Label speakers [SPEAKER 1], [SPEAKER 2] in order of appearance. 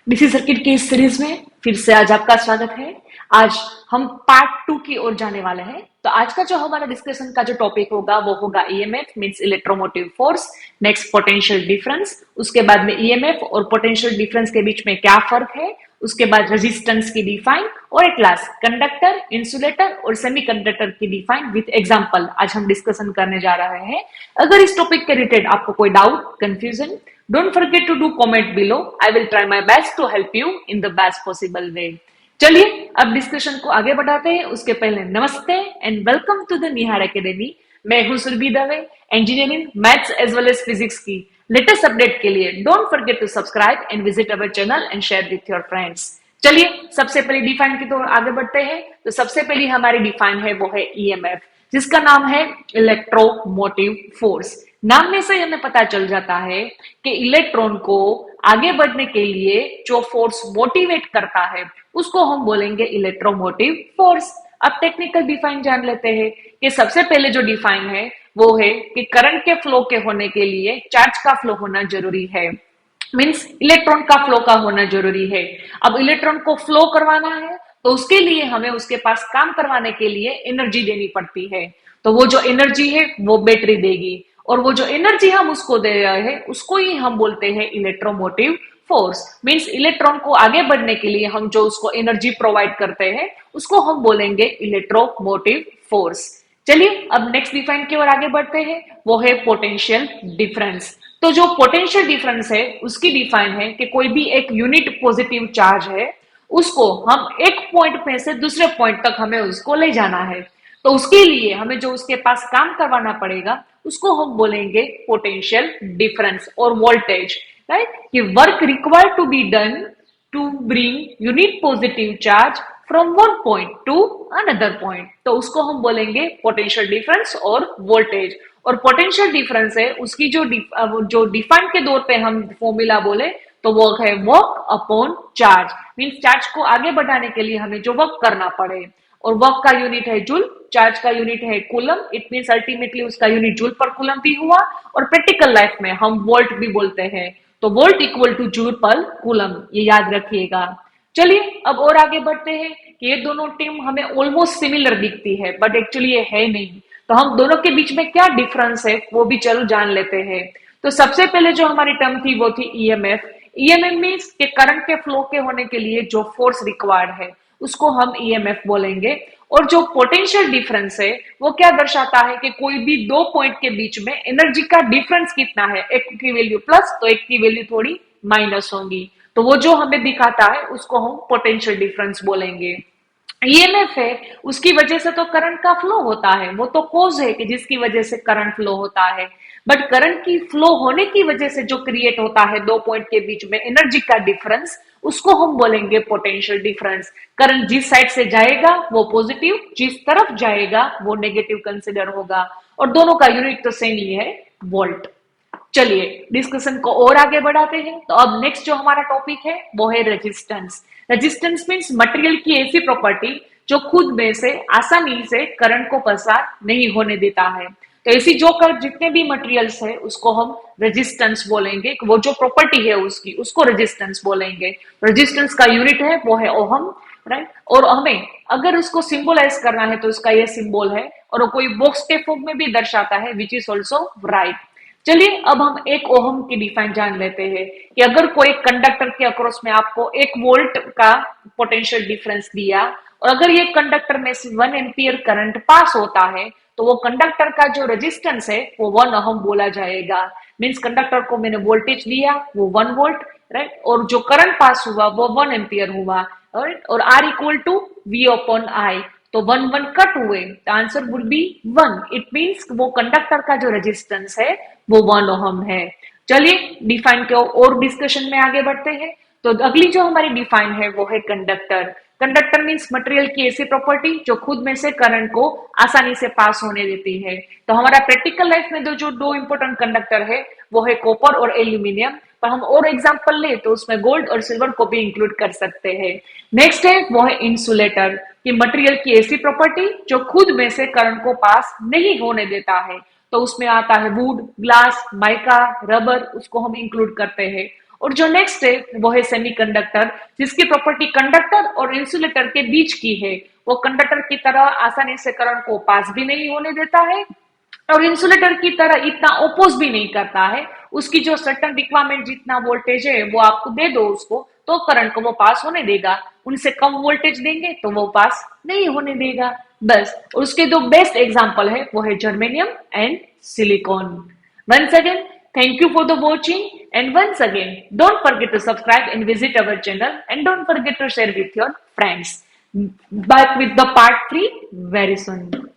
[SPEAKER 1] DC circuit की इस series में फिर से आज आपका स्वागत है। आज हम पार्ट 2 की ओर जाने वाले हैं। तो आज का जो हमारा डिस्कशन का जो टॉपिक होगा वो होगा EMF means electromotive force, next potential difference, उसके बाद में ईएमएफ और पोटेंशियल डिफरेंस के बीच में क्या फर्क है, उसके बाद रेजिस्टेंस की डिफाइन और एट लास्ट कंडक्टर, इंसुलेटर और सेमीकंडक्टर की डिफाइन विद एग्जांपल आज हम डिस्कशन करने जा रहे हैं। अगर इस टॉपिक के रिलेटेड आपको कोई doubt, confusion, don't forget to do comment below. I will try my best to help you in the best possible way. चलिए अब डिस्कशन को आगे बढ़ाते हैं। उसके पहले नमस्ते and welcome to the Nihar academy. मैं हूं Surabhi Dave, engineering, maths as well as physics की लेटेस्ट अपडेट के लिए don't forget to subscribe and visit our channel and share with your friends. चलिए सबसे पहले डिफाइन की तो आगे बढ़ते हैं। तो सबसे पहली हमारी डिफाइन है वो है ईएमएफ, जिसका नाम है इलेक्ट्रोमोटिव फोर्स। नाम में से हमें पता चल जाता है कि इलेक्ट्रॉन को आगे बढ़ने के लिए जो फोर्स मोटिवेट करता है उसको हम बोलेंगे इलेक्ट्रोमोटिव फोर्स। अब टेक्निकल डिफाइन जान लेते हैं कि सबसे पहले जो डिफाइन है वो है कि करंट के फ्लो के होने के लिए चार्ज का फ्लो होना जरूरी है, मीन्स इलेक्ट्रॉन का फ्लो का होना जरूरी है। अब इलेक्ट्रॉन को फ्लो करवाना है तो उसके लिए हमें उसके पास काम करवाने के लिए एनर्जी देनी पड़ती है। तो वो जो एनर्जी है वो बैटरी देगी और वो जो एनर्जी हम उसको दे रहे हैं उसको ही हम बोलते हैं इलेक्ट्रोमोटिव फोर्स। मींस इलेक्ट्रॉन को आगे बढ़ने के लिए हम जो उसको एनर्जी प्रोवाइड करते हैं उसको हम बोलेंगे इलेक्ट्रोमोटिव फोर्स। चलिए अब नेक्स्ट डिफाइन की ओर आगे बढ़ते हैं, वो है पोटेंशियल डिफरेंस। तो जो पोटेंशियल डिफरेंस है उसकी डिफाइन है कि कोई भी एक यूनिट पॉजिटिव चार्ज है उसको हम एक पॉइंट में से दूसरे पॉइंट तक हमें उसको ले जाना है। तो उसके लिए हमें जो उसके पास काम करवाना पड़ेगा उसको हम बोलेंगे पोटेंशियल डिफरेंस और वोल्टेज, राइट। कि work required to be done to bring unit positive charge from one point to another point, तो उसको हम बोलेंगे पोटेंशियल डिफरेंस और वोल्टेज। और पोटेंशियल डिफरेंस है उसकी जो डिफाइन के दौर पे हम फॉर्मूला बोले तो वो है work upon charge. Means charge को आगे बढ़ाने के लिए हमें जो वर्क करना पड़े, और वर्क का यूनिट है जूल, चार्ज का यूनिट है कूलम, इट मींस अल्टीमेटली उसका यूनिट जूल पर कूलम भी हुआ। और प्रैक्टिकल लाइफ में हम वोल्ट भी बोलते हैं, तो वोल्ट इक्वल टू जूल पर कूलम, ये याद रखिएगा। चलिए अब और आगे बढ़ते हैं कि ये दोनों टीम हमें ऑलमोस्ट सिमिलर दिखती है बट एक्चुअली ये है नहीं। तो हम दोनों के बीच में क्या डिफरेंस है वो भी चलो जान लेते हैं। तो सबसे पहले जो हमारी टर्म थी वो थी ईएमएफ। ईएमएफ मीन्स के करंट के फ्लो के होने के लिए जो फोर्स रिक्वायर्ड है उसको हम ईएमएफ बोलेंगे। और जो पोटेंशियल डिफरेंस है वो क्या दर्शाता है कि कोई भी दो पॉइंट के बीच में एनर्जी का डिफरेंस कितना है, एक की वैल्यू प्लस तो एक की वैल्यू थोड़ी माइनस होगी, तो वो जो हमें दिखाता है उसको हम पोटेंशियल डिफरेंस बोलेंगे। ईएमएफ है उसकी वजह से तो करंट का फ्लो होता है, वो तो कोज है कि जिसकी वजह से करंट फ्लो होता है। बट करंट की फ्लो होने की वजह से जो क्रिएट होता है दो पॉइंट के बीच में एनर्जी का डिफरेंस, उसको हम बोलेंगे पोटेंशियल डिफरेंस। करंट जिस साइड से जाएगा वो पॉजिटिव, जिस तरफ जाएगा वो नेगेटिव कंसिडर होगा, और दोनों का यूनिट तो सेम ही है, वोल्ट। चलिए डिस्कशन को और आगे बढ़ाते हैं। तो अब नेक्स्ट जो हमारा टॉपिक है वो है रेजिस्टेंस। रेजिस्टेंस मींस मटेरियल की ऐसी प्रॉपर्टी जो खुद में से आसानी से करंट को पसार नहीं होने देता है। तो ऐसी जो कर जितने भी मटेरियल्स है उसको हम रेजिस्टेंस बोलेंगे, वो जो प्रॉपर्टी है उसकी उसको रेजिस्टेंस बोलेंगे। रेजिस्टेंस का यूनिट है वो है ओहम, राइट। और हमें अगर उसको सिंबलाइज करना है तो उसका ये सिंबल है, और वो कोई बॉक्स के फॉर्म में भी दर्शाता है विच इज ऑल्सो राइट। चलिए अब हम एक ओहम की डिफाइन जान लेते हैं कि अगर कोई कंडक्टर के अक्रॉस में आपको एक वोल्ट का पोटेंशियल डिफरेंस दिया और अगर ये कंडक्टर में से 1 एम्पियर करंट पास होता है तो वो कंडक्टर का जो रेजिस्टेंस है वो 1 ओहम बोला जाएगा। मींस कंडक्टर को मैंने वोल्टेज दिया वो 1 वोल्ट, राइट, और जो करंट पास हुआ वो 1 एम्पियर हुआ, राइट। और R equal to V upon I, तो 1 कट हुए, the answer would be 1। It means वो कंडक्टर का जो रेजिस्टेंस है वो 1 ओहम है। चलिए डिफाइन के और डिस्कशन में आगे बढ़ते हैं। तो अगली जो हमारी डिफाइन है वो है कंडक्टर। कंडक्टर मींस मटेरियल की ऐसी प्रॉपर्टी जो खुद में से करंट को आसानी से पास होने देती है। तो हमारा प्रैक्टिकल लाइफ में जो दो इंपॉर्टेंट कंडक्टर है वो है कॉपर और एल्यूमिनियम, पर हम और एग्जांपल ले तो उसमें गोल्ड और सिल्वर को भी इंक्लूड कर सकते हैं। नेक्स्ट है वो है इंसुलेटर, कि मटेरियल की ऐसी प्रॉपर्टी जो खुद में से करंट को पास नहीं होने देता है। तो उसमें आता है वुड, ग्लास, माइका, रबर, उसको हम इंक्लूड करते हैं। और जो नेक्स्ट है वो है सेमीकंडक्टर, जिसकी प्रॉपर्टी कंडक्टर और इंसुलेटर के बीच की है। वो कंडक्टर की तरह आसानी से करंट को पास भी नहीं होने देता है और इंसुलेटर की तरह इतना ओपोज भी नहीं करता है। उसकी जो सर्टन रिक्वायरमेंट जितना वोल्टेज है वो आपको दे दो उसको, तो करंट को वो पास होने देगा। उनसे कम वोल्टेज देंगे तो वो पास नहीं होने देगा। बस। और उसके दो बेस्ट एग्जांपल है वो है germanium and silicon. Once again thank you for the watching, and once again don't forget to subscribe and visit our channel, and don't forget to share with your friends. Back with the part 3 very soon.